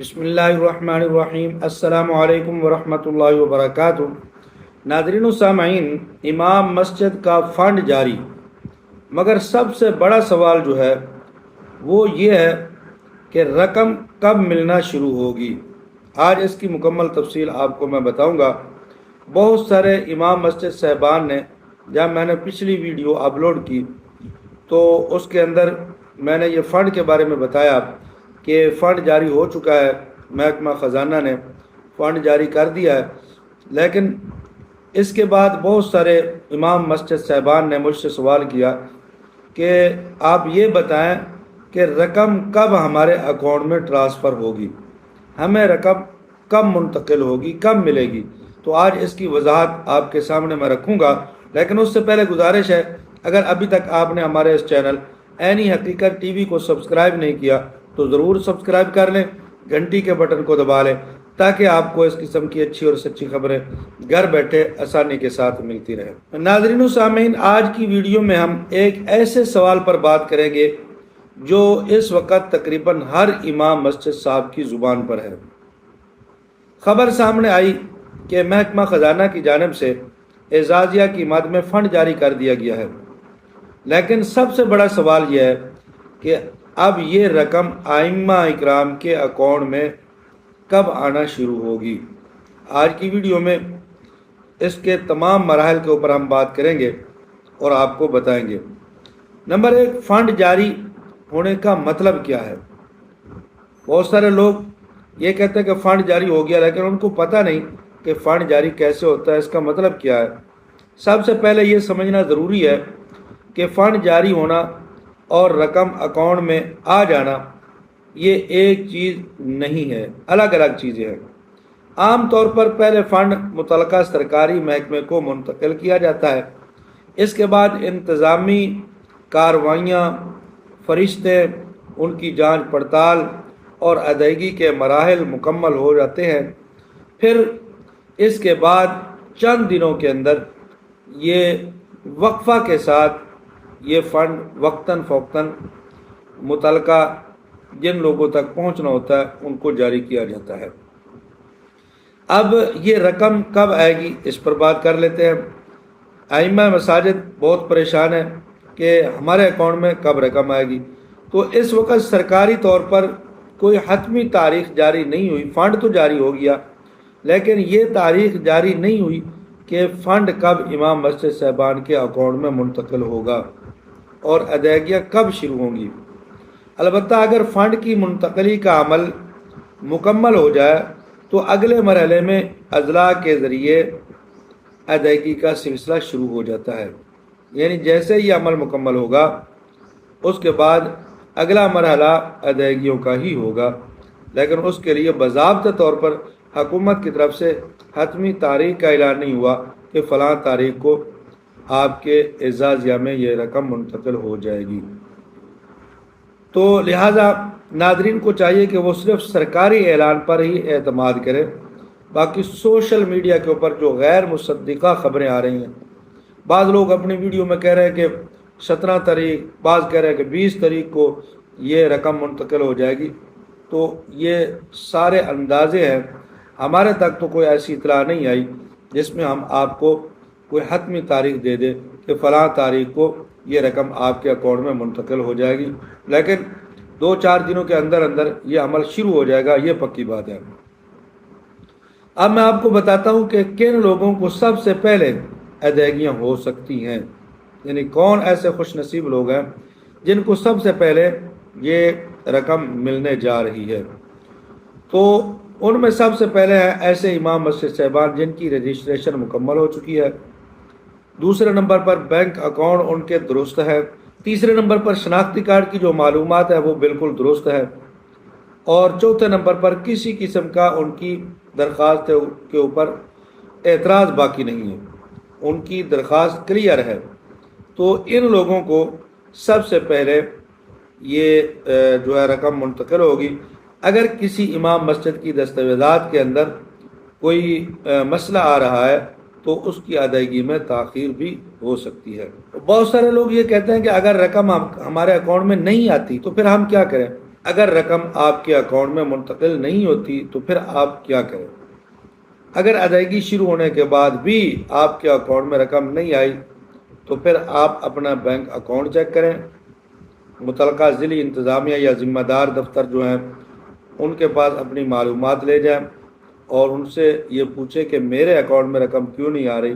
بسم اللہ الرحمن الرحیم، السلام علیکم ورحمۃ اللہ وبرکاتہ۔ ناظرین و سامعین، امام مسجد کا فنڈ جاری، مگر سب سے بڑا سوال جو ہے وہ یہ ہے کہ رقم کب ملنا شروع ہوگی۔ آج اس کی مکمل تفصیل آپ کو میں بتاؤں گا۔ بہت سارے امام مسجد صاحبان نے، جب میں نے پچھلی ویڈیو اپلوڈ کی تو اس کے اندر میں نے یہ فنڈ کے بارے میں بتایا کہ فنڈ جاری ہو چکا ہے، محکمہ خزانہ نے فنڈ جاری کر دیا ہے، لیکن اس کے بعد بہت سارے امام مسجد صاحبان نے مجھ سے سوال کیا کہ آپ یہ بتائیں کہ رقم کب ہمارے اکاؤنٹ میں ٹرانسفر ہوگی، ہمیں رقم کب منتقل ہوگی، کب ملے گی۔ تو آج اس کی وضاحت آپ کے سامنے میں رکھوں گا، لیکن اس سے پہلے گزارش ہے، اگر ابھی تک آپ نے ہمارے اس چینل عینی حقیقت ٹی وی کو سبسکرائب نہیں کیا تو ضرور سبسکرائب کر لیں، گھنٹی کے بٹن کو دبا لیں تاکہ آپ کو اس قسم کی اچھی اور سچی خبریں گھر بیٹھے آسانی کے ساتھ ملتی رہیں۔ ناظرین و سامعین، آج کی ویڈیو میں ہم ایک ایسے سوال پر بات کریں گے جو اس وقت تقریباً ہر امام مسجد صاحب کی زبان پر ہے۔ خبر سامنے آئی کہ محکمہ خزانہ کی جانب سے اعزازیہ کی مد میں فنڈ جاری کر دیا گیا ہے، لیکن سب سے بڑا سوال یہ ہے کہ اب یہ رقم ائمہ اکرام کے اکاؤنٹ میں کب آنا شروع ہوگی۔ آج کی ویڈیو میں اس کے تمام مراحل کے اوپر ہم بات کریں گے اور آپ کو بتائیں گے۔ نمبر ایک، فنڈ جاری ہونے کا مطلب کیا ہے۔ بہت سارے لوگ یہ کہتے ہیں کہ فنڈ جاری ہو گیا، لیکن ان کو پتہ نہیں کہ فنڈ جاری کیسے ہوتا ہے، اس کا مطلب کیا ہے۔ سب سے پہلے یہ سمجھنا ضروری ہے کہ فنڈ جاری ہونا اور رقم اکاؤنٹ میں آ جانا یہ ایک چیز نہیں ہے، الگ الگ چیزیں ہیں۔ عام طور پر پہلے فنڈ متعلقہ سرکاری محکمے کو منتقل کیا جاتا ہے، اس کے بعد انتظامی کارروائیاں، فرشتے، ان کی جانچ پڑتال اور ادائیگی کے مراحل مکمل ہو جاتے ہیں۔ پھر اس کے بعد چند دنوں کے اندر یہ وقفہ کے ساتھ یہ فنڈ وقتاً فوقتاً متعلقہ جن لوگوں تک پہنچنا ہوتا ہے ان کو جاری کیا جاتا ہے۔ اب یہ رقم کب آئے گی اس پر بات کر لیتے ہیں۔ ائمہ مساجد بہت پریشان ہیں کہ ہمارے اکاؤنٹ میں کب رقم آئے گی۔ تو اس وقت سرکاری طور پر کوئی حتمی تاریخ جاری نہیں ہوئی، فنڈ تو جاری ہو گیا لیکن یہ تاریخ جاری نہیں ہوئی کہ فنڈ کب امام مسجد صاحبان کے اکاؤنٹ میں منتقل ہوگا اور ادائیگیاں کب شروع ہوں گی۔ البتہ اگر فنڈ کی منتقلی کا عمل مکمل ہو جائے تو اگلے مرحلے میں اضلاع کے ذریعے ادائیگی کا سلسلہ شروع ہو جاتا ہے، یعنی جیسے یہ عمل مکمل ہوگا اس کے بعد اگلا مرحلہ ادائیگیوں کا ہی ہوگا، لیکن اس کے لیے باضابطہ طور پر حکومت کی طرف سے حتمی تاریخ کا اعلان نہیں ہوا کہ فلاں تاریخ کو آپ کے اعزازیہ میں یہ رقم منتقل ہو جائے گی۔ تو لہٰذا ناظرین کو چاہیے کہ وہ صرف سرکاری اعلان پر ہی اعتماد کریں، باقی سوشل میڈیا کے اوپر جو غیر مصدقہ خبریں آ رہی ہیں، بعض لوگ اپنی ویڈیو میں کہہ رہے ہیں کہ 17 تاریخ، بعض کہہ رہے ہیں کہ 20 تاریخ کو یہ رقم منتقل ہو جائے گی، تو یہ سارے اندازے ہیں، ہمارے تک تو کوئی ایسی اطلاع نہیں آئی جس میں ہم آپ کو کوئی حتمی تاریخ دے دے کہ فلاں تاریخ کو یہ رقم آپ کے اکاؤنٹ میں منتقل ہو جائے گی، لیکن 2-4 دنوں کے اندر اندر یہ عمل شروع ہو جائے گا، یہ پکی بات ہے۔ اب میں آپ کو بتاتا ہوں کہ کن لوگوں کو سب سے پہلے ادائیگیاں ہو سکتی ہیں، یعنی کون ایسے خوش نصیب لوگ ہیں جن کو سب سے پہلے یہ رقم ملنے جا رہی ہے۔ تو ان میں سب سے پہلے ہیں ایسے امام مسجد صاحبان جن کی رجسٹریشن مکمل ہو چکی ہے، دوسرے نمبر پر بینک اکاؤنٹ ان کے درست ہے، تیسرے نمبر پر شناختی کارڈ کی جو معلومات ہے وہ بالکل درست ہے، اور چوتھے نمبر پر کسی قسم کا ان کی درخواست کے اوپر اعتراض باقی نہیں ہے، ان کی درخواست کلیئر ہے۔ تو ان لوگوں کو سب سے پہلے یہ جو ہے رقم منتقل ہوگی۔ اگر کسی امام مسجد کی دستاویزات کے اندر کوئی مسئلہ آ رہا ہے تو اس کی ادائیگی میں تاخیر بھی ہو سکتی ہے۔ بہت سارے لوگ یہ کہتے ہیں کہ اگر رقم ہمارے اکاؤنٹ میں نہیں آتی تو پھر ہم کیا کریں۔ اگر رقم آپ کے اکاؤنٹ میں منتقل نہیں ہوتی تو پھر آپ کیا کریں؟ اگر ادائیگی شروع ہونے کے بعد بھی آپ کے اکاؤنٹ میں رقم نہیں آئی تو پھر آپ اپنا بینک اکاؤنٹ چیک کریں، متعلقہ ضلعی انتظامیہ یا ذمہ دار دفتر جو ہیں ان کے پاس اپنی معلومات لے جائیں اور ان سے یہ پوچھیں کہ میرے اکاؤنٹ میں رقم کیوں نہیں آ رہی،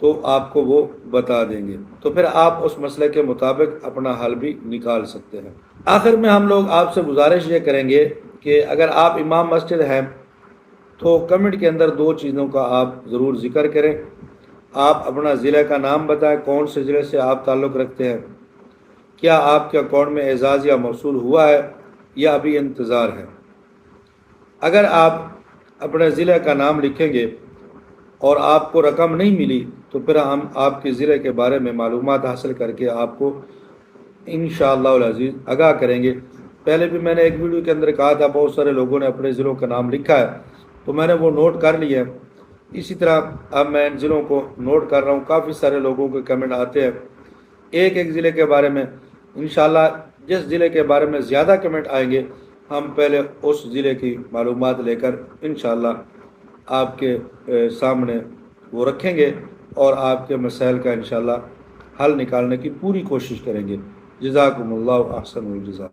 تو آپ کو وہ بتا دیں گے، تو پھر آپ اس مسئلے کے مطابق اپنا حل بھی نکال سکتے ہیں۔ آخر میں ہم لوگ آپ سے گزارش یہ کریں گے کہ اگر آپ امام مسجد ہیں تو کمنٹ کے اندر 2 چیزوں کا آپ ضرور ذکر کریں۔ آپ اپنا ضلع کا نام بتائیں، کون سے ضلع سے آپ تعلق رکھتے ہیں، کیا آپ کے اکاؤنٹ میں اعزاز یا موصول ہوا ہے یا ابھی انتظار ہے۔ اگر آپ اپنے ضلع کا نام لکھیں گے اور آپ کو رقم نہیں ملی تو پھر ہم آپ کے ضلع کے بارے میں معلومات حاصل کر کے آپ کو انشاءاللہ العزیز آگاہ کریں گے۔ پہلے بھی میں نے ایک ویڈیو کے اندر کہا تھا بہت سارے لوگوں نے اپنے ضلعوں کا نام لکھا ہے، تو میں نے وہ نوٹ کر لیا ہے۔ اسی طرح اب میں ان ضلعوں کو نوٹ کر رہا ہوں، کافی سارے لوگوں کے کمنٹ آتے ہیں ایک ضلع کے بارے میں۔ انشاءاللہ جس ضلع کے بارے میں زیادہ کمنٹ آئیں گے ہم پہلے اس ضلع کی معلومات لے کر انشاءاللہ آپ کے سامنے وہ رکھیں گے اور آپ کے مسائل کا انشاءاللہ حل نکالنے کی پوری کوشش کریں گے۔ جزاکم اللہ احسن الجزا۔